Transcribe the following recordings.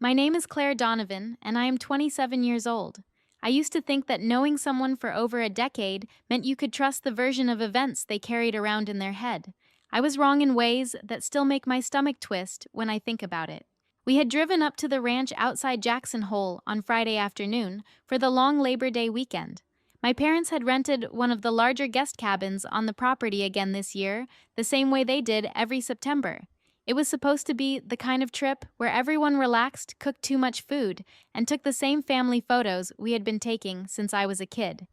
My name is Claire Donovan, and I am 27 years old. I used to think that knowing someone for over a decade meant you could trust the version of events they carried around in their head. I was wrong in ways that still make my stomach twist when I think about it. We had driven up to the ranch outside Jackson Hole on Friday afternoon for the long Labor Day weekend. My parents had rented one of the larger guest cabins on the property again this year, the same way they did every September. It was supposed to be the kind of trip where everyone relaxed, cooked too much food, and took the same family photos we had been taking since I was a kid.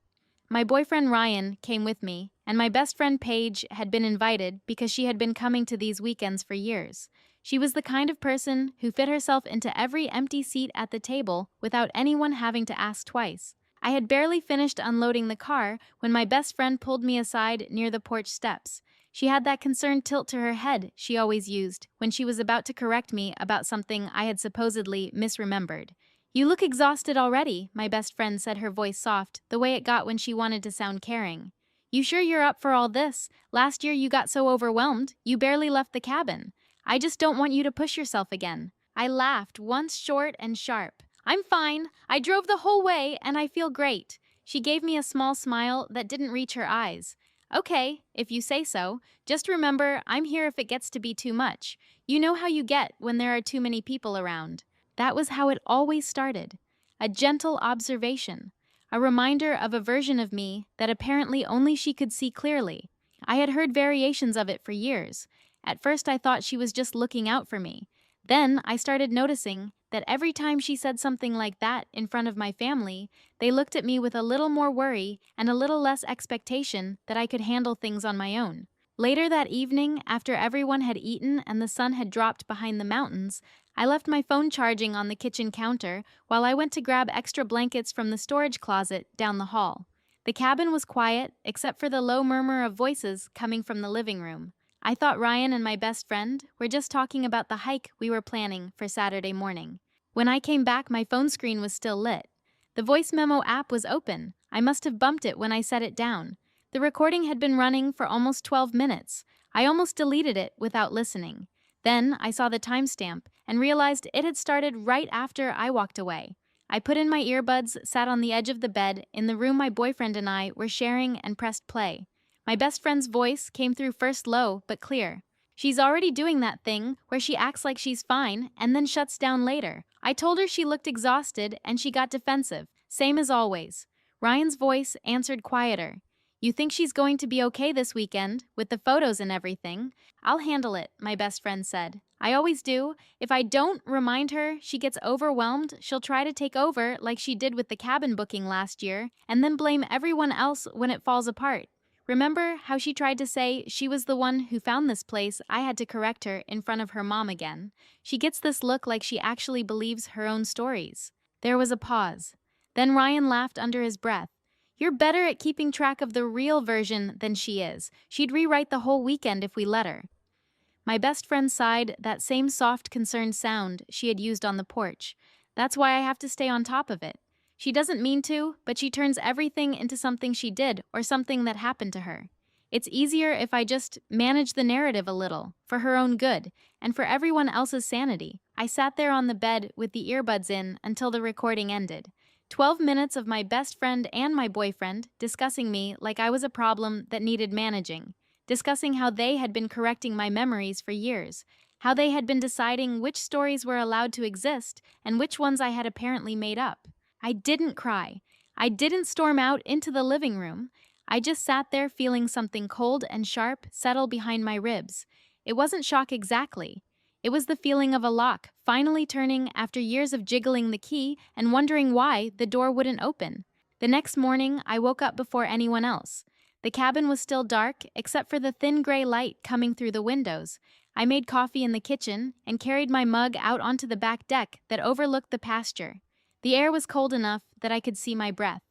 My boyfriend Ryan came with me, and my best friend Paige had been invited because she had been coming to these weekends for years. She was the kind of person who fit herself into every empty seat at the table without anyone having to ask twice. I had barely finished unloading the car when my best friend pulled me aside near the porch steps. She had that concerned tilt to her head she always used when she was about to correct me about something I had supposedly misremembered. "You look exhausted already," my best friend said, her voice soft, the way it got when she wanted to sound caring. "You sure you're up for all this? Last year you got so overwhelmed, you barely left the cabin. I just don't want you to push yourself again." I laughed, once short and sharp. "I'm fine. I drove the whole way and I feel great." She gave me a small smile that didn't reach her eyes. "Okay, if you say so. Just remember, I'm here if it gets to be too much. You know how you get when there are too many people around." That was how it always started. A gentle observation. A reminder of a version of me that apparently only she could see clearly. I had heard variations of it for years. At first I thought she was just looking out for me. Then I started noticing that every time she said something like that in front of my family, they looked at me with a little more worry and a little less expectation that I could handle things on my own. Later that evening, after everyone had eaten and the sun had dropped behind the mountains, I left my phone charging on the kitchen counter while I went to grab extra blankets from the storage closet down the hall. The cabin was quiet, except for the low murmur of voices coming from the living room. I thought Ryan and my best friend were just talking about the hike we were planning for Saturday morning. When I came back, my phone screen was still lit. The voice memo app was open. I must have bumped it when I set it down. The recording had been running for almost 12 minutes. I almost deleted it without listening. Then I saw the timestamp and realized it had started right after I walked away. I put in my earbuds, sat on the edge of the bed in the room my boyfriend and I were sharing, and pressed play. My best friend's voice came through first low but clear. "She's already doing that thing where she acts like she's fine and then shuts down later. I told her she looked exhausted and she got defensive, same as always." Ryan's voice answered quieter. "You think she's going to be okay this weekend, with the photos and everything?" "I'll handle it," my best friend said. "I always do. If I don't remind her she gets overwhelmed, she'll try to take over like she did with the cabin booking last year, and then blame everyone else when it falls apart. Remember how she tried to say she was the one who found this place? I had to correct her in front of her mom again. She gets this look like she actually believes her own stories." There was a pause. Then Ryan laughed under his breath. "You're better at keeping track of the real version than she is. She'd rewrite the whole weekend if we let her." My best friend sighed, that same soft, concerned sound she had used on the porch. "That's why I have to stay on top of it. She doesn't mean to, but she turns everything into something she did or something that happened to her. It's easier if I just manage the narrative a little, for her own good, and for everyone else's sanity." I sat there on the bed with the earbuds in until the recording ended. 12 minutes of my best friend and my boyfriend discussing me like I was a problem that needed managing, discussing how they had been correcting my memories for years, how they had been deciding which stories were allowed to exist and which ones I had apparently made up. I didn't cry. I didn't storm out into the living room. I just sat there feeling something cold and sharp settle behind my ribs. It wasn't shock exactly. It was the feeling of a lock finally turning after years of jiggling the key and wondering why the door wouldn't open. The next morning, I woke up before anyone else. The cabin was still dark, except for the thin gray light coming through the windows. I made coffee in the kitchen and carried my mug out onto the back deck that overlooked the pasture. The air was cold enough that I could see my breath.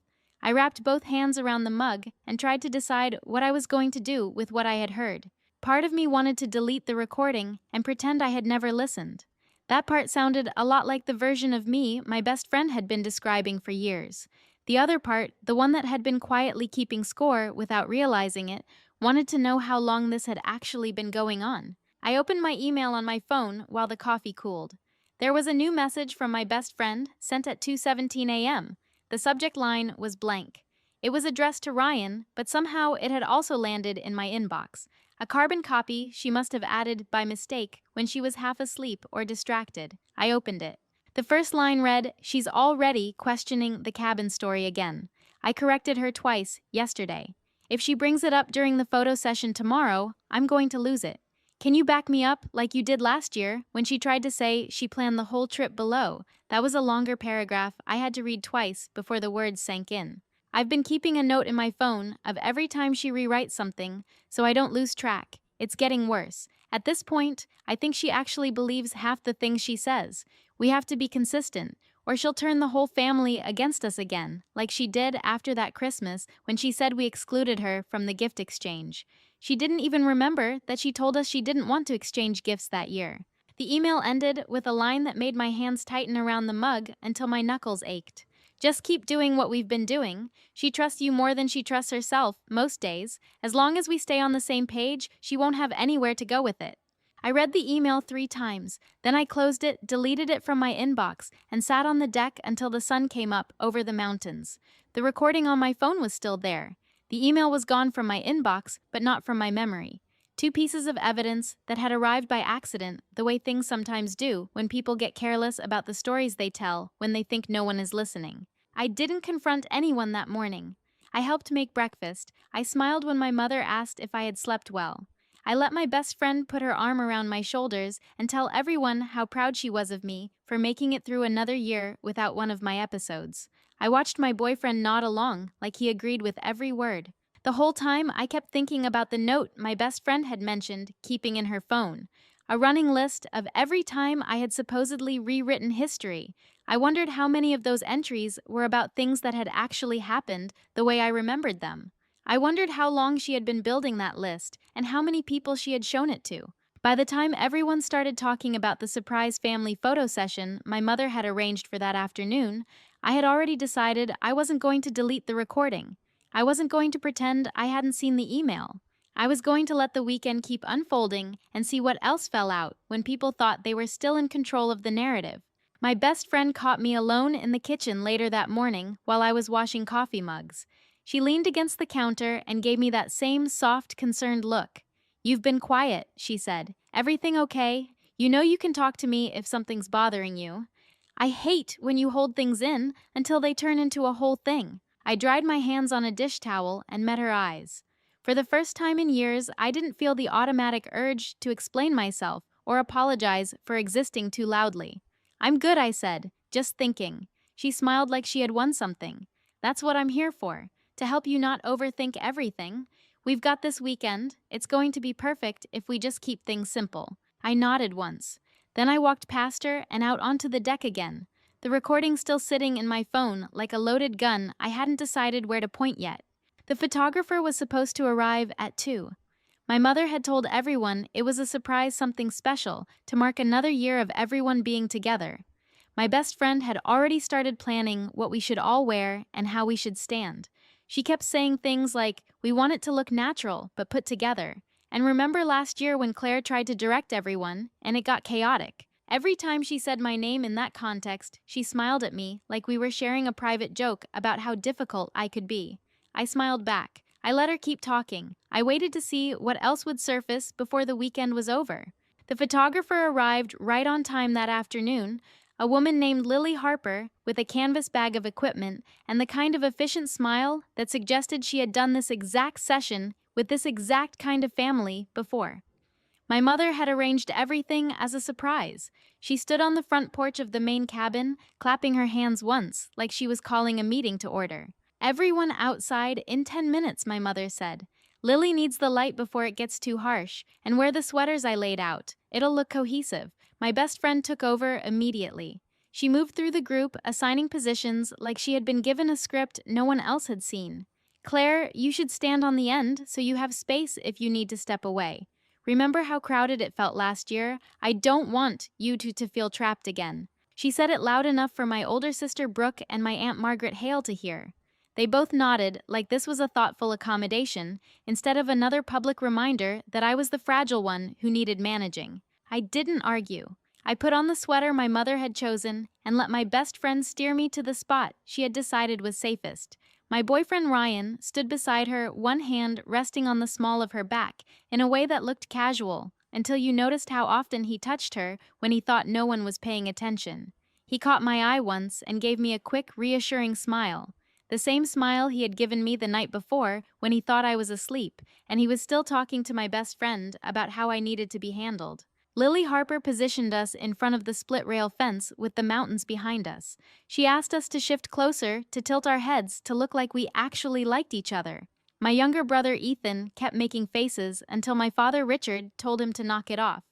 I wrapped both hands around the mug and tried to decide what I was going to do with what I had heard. Part of me wanted to delete the recording and pretend I had never listened. That part sounded a lot like the version of me my best friend had been describing for years. The other part, the one that had been quietly keeping score without realizing it, wanted to know how long this had actually been going on. I opened my email on my phone while the coffee cooled. There was a new message from my best friend sent at 2:17 a.m. The subject line was blank. It was addressed to Ryan, but somehow it had also landed in my inbox. A carbon copy she must have added by mistake when she was half asleep or distracted. I opened it. The first line read, "She's already questioning the cabin story again. I corrected her twice yesterday. If she brings it up during the photo session tomorrow, I'm going to lose it. Can you back me up like you did last year when she tried to say she planned the whole trip below?" That was a longer paragraph I had to read twice before the words sank in. I've been keeping a note in my phone of every time she rewrites something so I don't lose track. It's getting worse. At this point, I think she actually believes half the things she says. We have to be consistent, or she'll turn the whole family against us again, like she did after that Christmas when she said we excluded her from the gift exchange. She didn't even remember that she told us she didn't want to exchange gifts that year. The email ended with a line that made my hands tighten around the mug until my knuckles ached. "Just keep doing what we've been doing. She trusts you more than she trusts herself, most days. As long as we stay on the same page, she won't have anywhere to go with it." I read the email 3 times, then I closed it, deleted it from my inbox, and sat on the deck until the sun came up over the mountains. The recording on my phone was still there. The email was gone from my inbox, but not from my memory. 2 pieces of evidence that had arrived by accident, the way things sometimes do when people get careless about the stories they tell when they think no one is listening. I didn't confront anyone that morning. I helped make breakfast. I smiled when my mother asked if I had slept well. I let my best friend put her arm around my shoulders and tell everyone how proud she was of me for making it through another year without one of my episodes. I watched my boyfriend nod along like he agreed with every word. The whole time, I kept thinking about the note my best friend had mentioned keeping in her phone, a running list of every time I had supposedly rewritten history. I wondered how many of those entries were about things that had actually happened the way I remembered them. I wondered how long she had been building that list and how many people she had shown it to. By the time everyone started talking about the surprise family photo session my mother had arranged for that afternoon, I had already decided I wasn't going to delete the recording. I wasn't going to pretend I hadn't seen the email. I was going to let the weekend keep unfolding and see what else fell out when people thought they were still in control of the narrative. My best friend caught me alone in the kitchen later that morning while I was washing coffee mugs. She leaned against the counter and gave me that same soft, concerned look. "You've been quiet," she said. "Everything okay? You know you can talk to me if something's bothering you." I hate when you hold things in until they turn into a whole thing. I dried my hands on a dish towel and met her eyes. For the first time in years, I didn't feel the automatic urge to explain myself or apologize for existing too loudly. "I'm good," I said, "just thinking." She smiled like she had won something. "That's what I'm here for, to help you not overthink everything. We've got this weekend. It's going to be perfect if we just keep things simple." I nodded once. Then I walked past her and out onto the deck again. The recording still sitting in my phone like a loaded gun I hadn't decided where to point yet. The photographer was supposed to arrive at 2. My mother had told everyone it was a surprise, something special, to mark another year of everyone being together. My best friend had already started planning what we should all wear and how we should stand. She kept saying things like, "We want it to look natural, but put together." And remember last year when Claire tried to direct everyone, and it got chaotic? Every time she said my name in that context, she smiled at me like we were sharing a private joke about how difficult I could be. I smiled back. I let her keep talking. I waited to see what else would surface before the weekend was over. The photographer arrived right on time that afternoon, a woman named Lily Harper with a canvas bag of equipment and the kind of efficient smile that suggested she had done this exact session with this exact kind of family before. My mother had arranged everything as a surprise. She stood on the front porch of the main cabin, clapping her hands once, like she was calling a meeting to order. "Everyone outside in 10 minutes, my mother said. Lily needs the light before it gets too harsh, and wear the sweaters I laid out. It'll look cohesive." My best friend took over immediately. She moved through the group, assigning positions like she had been given a script no one else had seen. "Claire, you should stand on the end so you have space if you need to step away. Remember how crowded it felt last year? I don't want you to feel trapped again." She said it loud enough for my older sister Brooke and my Aunt Margaret Hale to hear. They both nodded like this was a thoughtful accommodation, instead of another public reminder that I was the fragile one who needed managing. I didn't argue. I put on the sweater my mother had chosen and let my best friend steer me to the spot she had decided was safest. My boyfriend Ryan stood beside her, one hand resting on the small of her back in a way that looked casual, until you noticed how often he touched her when he thought no one was paying attention. He caught my eye once and gave me a quick, reassuring smile. The same smile he had given me the night before when he thought I was asleep, and he was still talking to my best friend about how I needed to be handled. Lily Harper positioned us in front of the split rail fence with the mountains behind us. She asked us to shift closer to tilt our heads to look like we actually liked each other. My younger brother Ethan kept making faces until my father Richard told him to knock it off.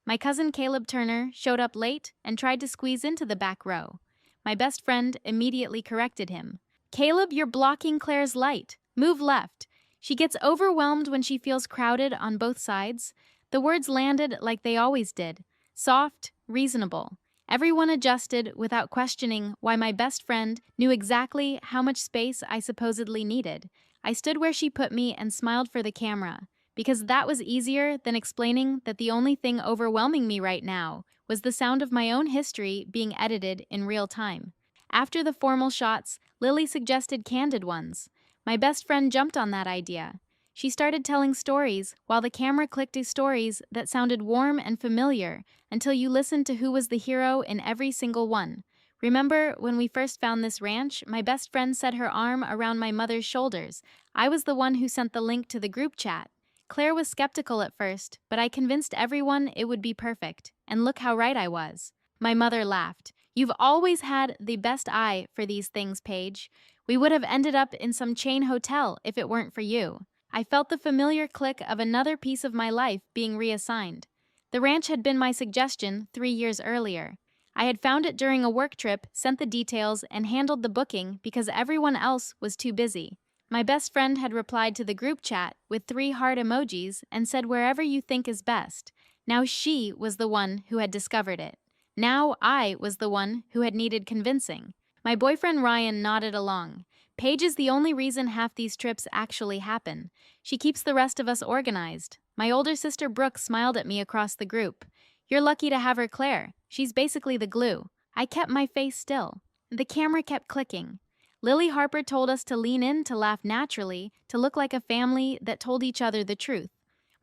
My cousin Caleb Turner showed up late and tried to squeeze into the back row. My best friend immediately corrected him. "Caleb, you're blocking Claire's light. Move left. She gets overwhelmed when she feels crowded on both sides." The words landed like they always did, soft, reasonable. Everyone adjusted without questioning why my best friend knew exactly how much space I supposedly needed. I stood where she put me and smiled for the camera, because that was easier than explaining that the only thing overwhelming me right now was the sound of my own history being edited in real time. After the formal shots, Lily suggested candid ones. My best friend jumped on that idea. She started telling stories while the camera clicked to stories that sounded warm and familiar until you listened to who was the hero in every single one. Remember when we first found this ranch, my best friend set her arm around my mother's shoulders. I was the one who sent the link to the group chat. Claire was skeptical at first, but I convinced everyone it would be perfect, and look how right I was. My mother laughed. "You've always had the best eye for these things, Paige. We would have ended up in some chain hotel if it weren't for you." I felt the familiar click of another piece of my life being reassigned. The ranch had been my suggestion 3 years earlier. I had found it during a work trip, sent the details, and handled the booking because everyone else was too busy. My best friend had replied to the group chat with 3 heart emojis and said wherever you think is best. Now she was the one who had discovered it. Now I was the one who had needed convincing. My boyfriend Ryan nodded along. "Paige is the only reason half these trips actually happen. She keeps the rest of us organized." My older sister Brooke smiled at me across the group. "You're lucky to have her, Claire. She's basically the glue." I kept my face still. The camera kept clicking. Lily Harper told us to lean in to laugh naturally, to look like a family that told each other the truth.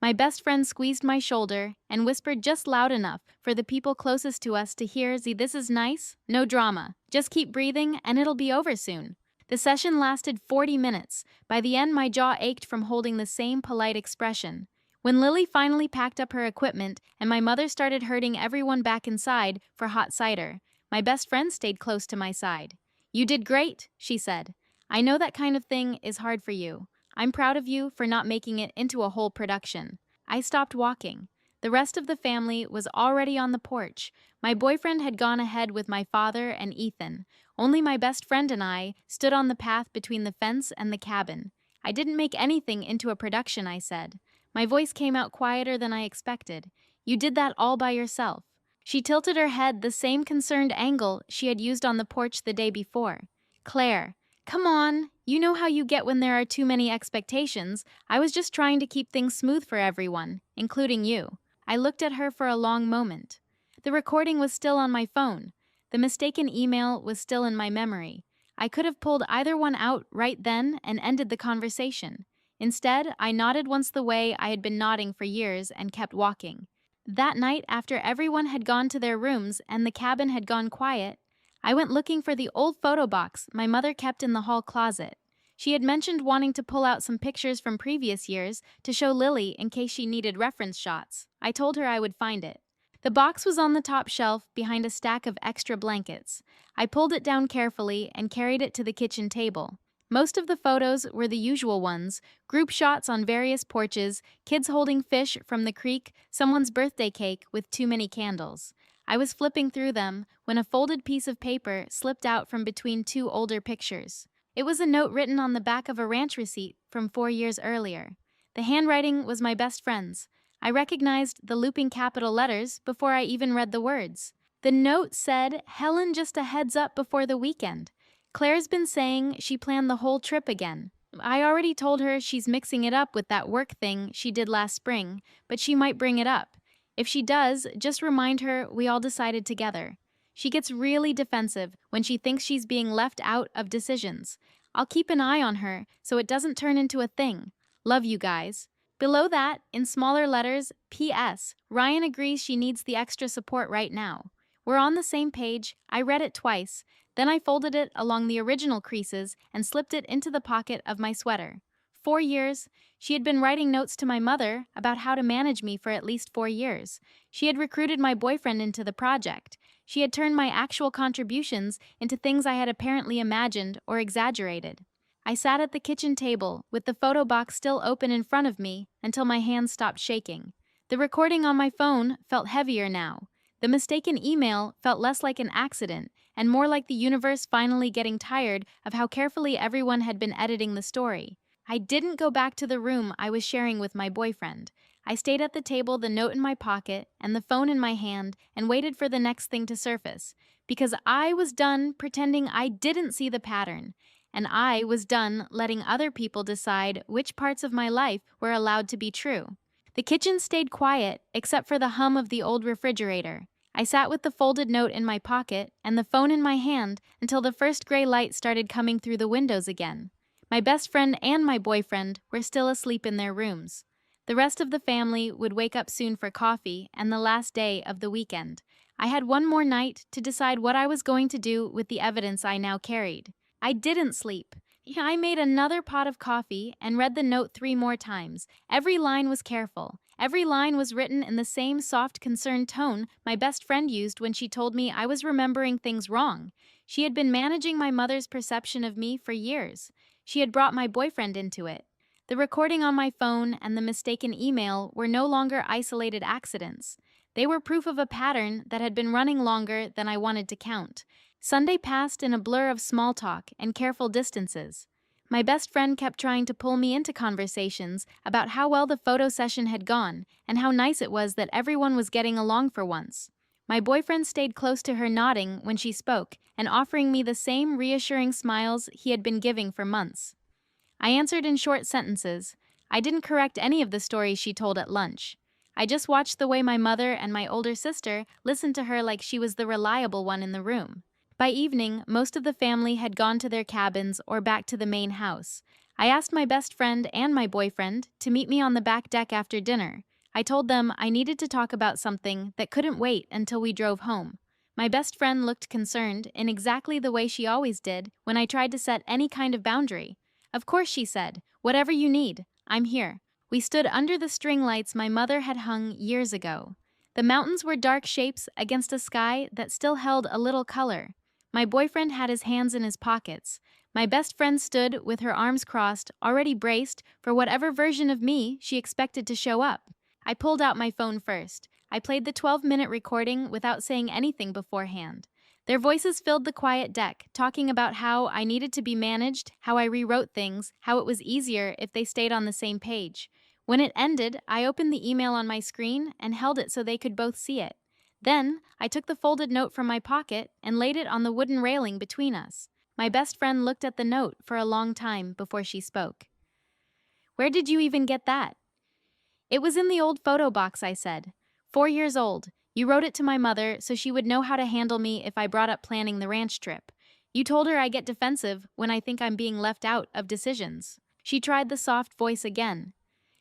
My best friend squeezed my shoulder and whispered just loud enough for the people closest to us to hear, "See, this is nice. No drama. Just keep breathing and it'll be over soon." The session lasted 40 minutes. By the end, my jaw ached from holding the same polite expression. When Lily finally packed up her equipment and my mother started herding everyone back inside for hot cider, my best friend stayed close to my side. "You did great," she said. "I know that kind of thing is hard for you. I'm proud of you for not making it into a whole production." I stopped walking. The rest of the family was already on the porch. My boyfriend had gone ahead with my father and Ethan. Only my best friend and I stood on the path between the fence and the cabin. "I didn't make anything into a production," I said. My voice came out quieter than I expected. "You did that all by yourself." She tilted her head the same concerned angle she had used on the porch the day before. "Claire, come on. You know how you get when there are too many expectations. I was just trying to keep things smooth for everyone, including you." I looked at her for a long moment. The recording was still on my phone. The mistaken email was still in my memory. I could have pulled either one out right then and ended the conversation. Instead, I nodded once the way I had been nodding for years and kept walking. That night, after everyone had gone to their rooms and the cabin had gone quiet, I went looking for the old photo box my mother kept in the hall closet. She had mentioned wanting to pull out some pictures from previous years to show Lily in case she needed reference shots. I told her I would find it. The box was on the top shelf behind a stack of extra blankets. I pulled it down carefully and carried it to the kitchen table. Most of the photos were the usual ones: group shots on various porches, kids holding fish from the creek, someone's birthday cake with too many candles. I was flipping through them when a folded piece of paper slipped out from between 2 older pictures. It was a note written on the back of a ranch receipt from 4 years earlier. The handwriting was my best friend's. I recognized the looping capital letters before I even read the words. The note said, "Helen, just a heads up before the weekend. Claire's been saying she planned the whole trip again. I already told her she's mixing it up with that work thing she did last spring, but she might bring it up. If she does, just remind her we all decided together. She gets really defensive when she thinks she's being left out of decisions. I'll keep an eye on her so it doesn't turn into a thing. Love you guys. Below that, in smaller letters, P.S. Ryan agrees she needs the extra support right now. We're on the same page. I read it twice. Then I folded it along the original creases and slipped it into the pocket of my sweater. 4 years. She had been writing notes to my mother about how to manage me for at least 4 years. She had recruited my boyfriend into the project. She had turned my actual contributions into things I had apparently imagined or exaggerated. I sat at the kitchen table with the photo box still open in front of me until my hands stopped shaking. The recording on my phone felt heavier now. The mistaken email felt less like an accident and more like the universe finally getting tired of how carefully everyone had been editing the story. I didn't go back to the room I was sharing with my boyfriend. I stayed at the table, the note in my pocket and the phone in my hand, and waited for the next thing to surface. Because I was done pretending I didn't see the pattern. And I was done letting other people decide which parts of my life were allowed to be true. The kitchen stayed quiet, except for the hum of the old refrigerator. I sat with the folded note in my pocket and the phone in my hand until the first gray light started coming through the windows again. My best friend and my boyfriend were still asleep in their rooms. The rest of the family would wake up soon for coffee and the last day of the weekend. I had one more night to decide what I was going to do with the evidence I now carried. I didn't sleep. I made another pot of coffee and read the note 3 more times. Every line was careful. Every line was written in the same soft, concerned tone my best friend used when she told me I was remembering things wrong. She had been managing my mother's perception of me for years. She had brought my boyfriend into it. The recording on my phone and the mistaken email were no longer isolated accidents. They were proof of a pattern that had been running longer than I wanted to count. Sunday passed in a blur of small talk and careful distances. My best friend kept trying to pull me into conversations about how well the photo session had gone and how nice it was that everyone was getting along for once. My boyfriend stayed close to her, nodding when she spoke and offering me the same reassuring smiles he had been giving for months. I answered in short sentences. I didn't correct any of the stories she told at lunch. I just watched the way my mother and my older sister listened to her like she was the reliable one in the room. By evening, most of the family had gone to their cabins or back to the main house. I asked my best friend and my boyfriend to meet me on the back deck after dinner. I told them I needed to talk about something that couldn't wait until we drove home. My best friend looked concerned in exactly the way she always did when I tried to set any kind of boundary. Of course, she said, whatever you need, I'm here. We stood under the string lights my mother had hung years ago. The mountains were dark shapes against a sky that still held a little color. My boyfriend had his hands in his pockets. My best friend stood with her arms crossed, already braced for whatever version of me she expected to show up. I pulled out my phone first. I played the 12-minute recording without saying anything beforehand. Their voices filled the quiet deck, talking about how I needed to be managed, how I rewrote things, how it was easier if they stayed on the same page. When it ended, I opened the email on my screen and held it so they could both see it. Then, I took the folded note from my pocket and laid it on the wooden railing between us. My best friend looked at the note for a long time before she spoke. "Where did you even get that?" "It was in the old photo box," I said. 4 years old. You wrote it to my mother so she would know how to handle me if I brought up planning the ranch trip. You told her I get defensive when I think I'm being left out of decisions." She tried the soft voice again.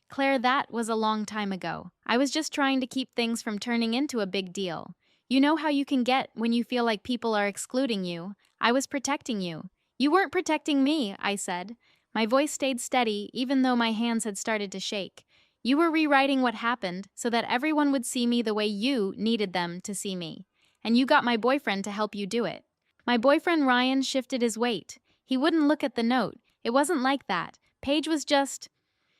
"Claire, that was a long time ago. I was just trying to keep things from turning into a big deal. You know how you can get when you feel like people are excluding you. I was protecting you." "You weren't protecting me," I said. My voice stayed steady even though my hands had started to shake. "You were rewriting what happened so that everyone would see me the way you needed them to see me. And you got my boyfriend to help you do it." My boyfriend Ryan shifted his weight. He wouldn't look at the note. It wasn't like that. Paige was just...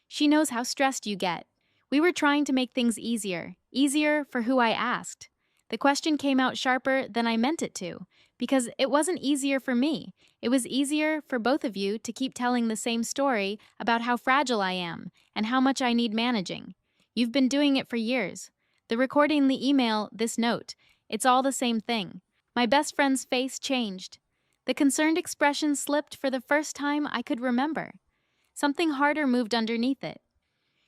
She knows how stressed you get. We were trying to make things easier for who I asked. The question came out sharper than I meant it to, because it wasn't easier for me. It was easier for both of you to keep telling the same story about how fragile I am and how much I need managing. You've been doing it for years. The recording, the email, this note, it's all the same thing. My best friend's face changed. The concerned expression slipped for the first time I could remember. Something harder moved underneath it.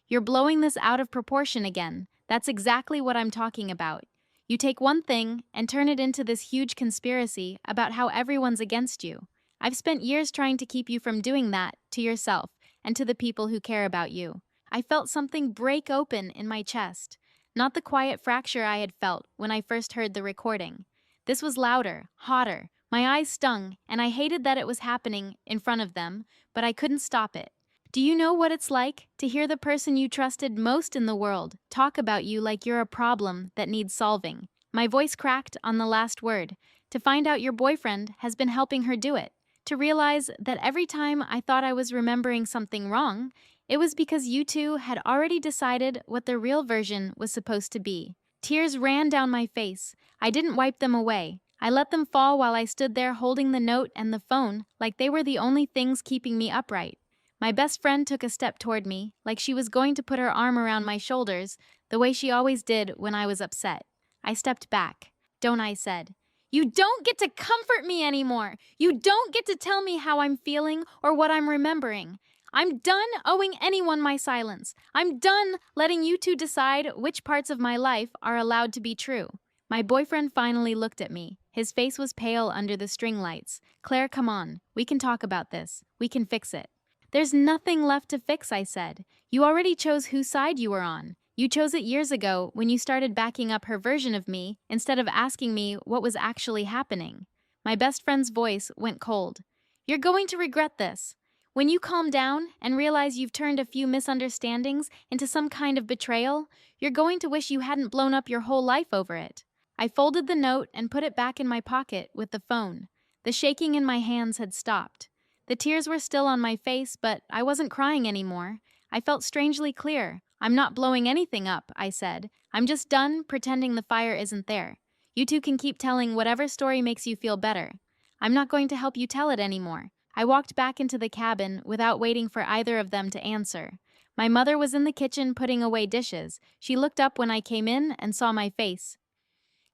"You're blowing this out of proportion again. That's exactly what I'm talking about. You take one thing and turn it into this huge conspiracy about how everyone's against you. I've spent years trying to keep you from doing that to yourself and to the people who care about you. I felt something break open in my chest, not the quiet fracture I had felt when I first heard the recording. This was louder, hotter. My eyes stung, and I hated that it was happening in front of them, but I couldn't stop it. Do you know what it's like to hear the person you trusted most in the world talk about you like you're a problem that needs solving? My voice cracked on the last word. To find out your boyfriend has been helping her do it. To realize that every time I thought I was remembering something wrong, it was because you two had already decided what the real version was supposed to be. Tears ran down my face. I didn't wipe them away. I let them fall while I stood there holding the note and the phone like they were the only things keeping me upright. My best friend took a step toward me, like she was going to put her arm around my shoulders, the way she always did when I was upset. I stepped back. Don't I said. You don't get to comfort me anymore. You don't get to tell me how I'm feeling or what I'm remembering. I'm done owing anyone my silence. I'm done letting you two decide which parts of my life are allowed to be true. My boyfriend finally looked at me. His face was pale under the string lights. Claire, come on. We can talk about this. We can fix it. There's nothing left to fix, I said. You already chose whose side you were on. You chose it years ago when you started backing up her version of me instead of asking me what was actually happening. My best friend's voice went cold. You're going to regret this. When you calm down and realize you've turned a few misunderstandings into some kind of betrayal, you're going to wish you hadn't blown up your whole life over it. I folded the note and put it back in my pocket with the phone. The shaking in my hands had stopped. The tears were still on my face, but I wasn't crying anymore. I felt strangely clear. I'm not blowing anything up, I said. I'm just done pretending the fire isn't there. You two can keep telling whatever story makes you feel better. I'm not going to help you tell it anymore. I walked back into the cabin without waiting for either of them to answer. My mother was in the kitchen putting away dishes. She looked up when I came in and saw my face.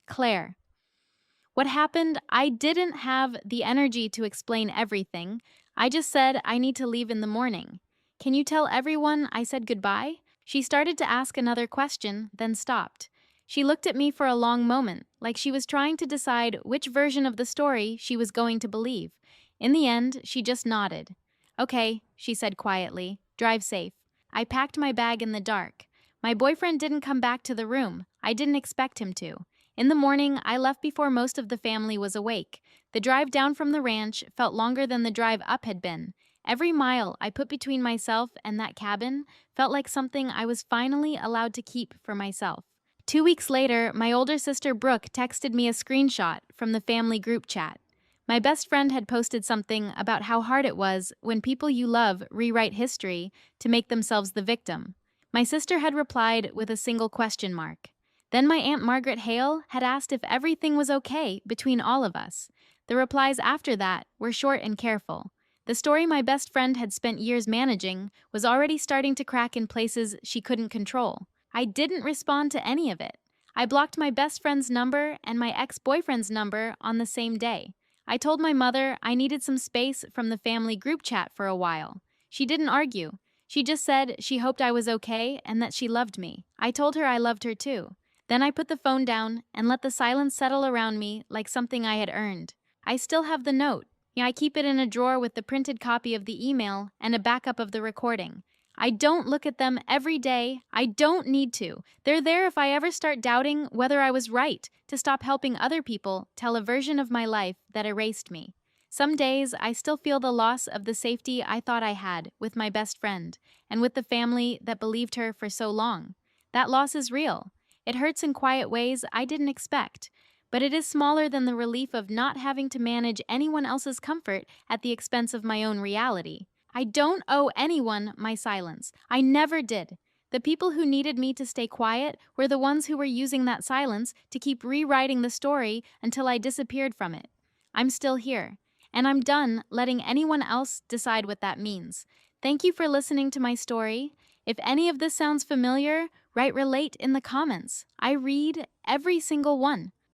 Claire. What happened? I didn't have the energy to explain everything. I just said I need to leave in the morning. Can you tell everyone I said goodbye? She started to ask another question, then stopped. She looked at me for a long moment, like she was trying to decide which version of the story she was going to believe. In the end, she just nodded. Okay, she said quietly. Drive safe. I packed my bag in the dark. My boyfriend didn't come back to the room. I didn't expect him to. In the morning, I left before most of the family was awake. The drive down from the ranch felt longer than the drive up had been. Every mile I put between myself and that cabin felt like something I was finally allowed to keep for myself. 2 weeks later, my older sister Brooke texted me a screenshot from the family group chat. My best friend had posted something about how hard it was when people you love rewrite history to make themselves the victim. My sister had replied with a single question mark. Then my Aunt Margaret Hale had asked if everything was okay between all of us. The replies after that were short and careful. The story my best friend had spent years managing was already starting to crack in places she couldn't control. I didn't respond to any of it. I blocked my best friend's number and my ex-boyfriend's number on the same day. I told my mother I needed some space from the family group chat for a while. She didn't argue. She just said she hoped I was okay and that she loved me. I told her I loved her too. Then I put the phone down and let the silence settle around me like something I had earned. I still have the note. I keep it in a drawer with the printed copy of the email and a backup of the recording. I don't look at them every day. I don't need to. They're there if I ever start doubting whether I was right to stop helping other people tell a version of my life that erased me. Some days I still feel the loss of the safety I thought I had with my best friend and with the family that believed her for so long. That loss is real. It hurts in quiet ways I didn't expect, but it is smaller than the relief of not having to manage anyone else's comfort at the expense of my own reality. I don't owe anyone my silence. I never did. The people who needed me to stay quiet were the ones who were using that silence to keep rewriting the story until I disappeared from it. I'm still here, and I'm done letting anyone else decide what that means. Thank you for listening to my story. If any of this sounds familiar, write relate in the comments. I read every single one.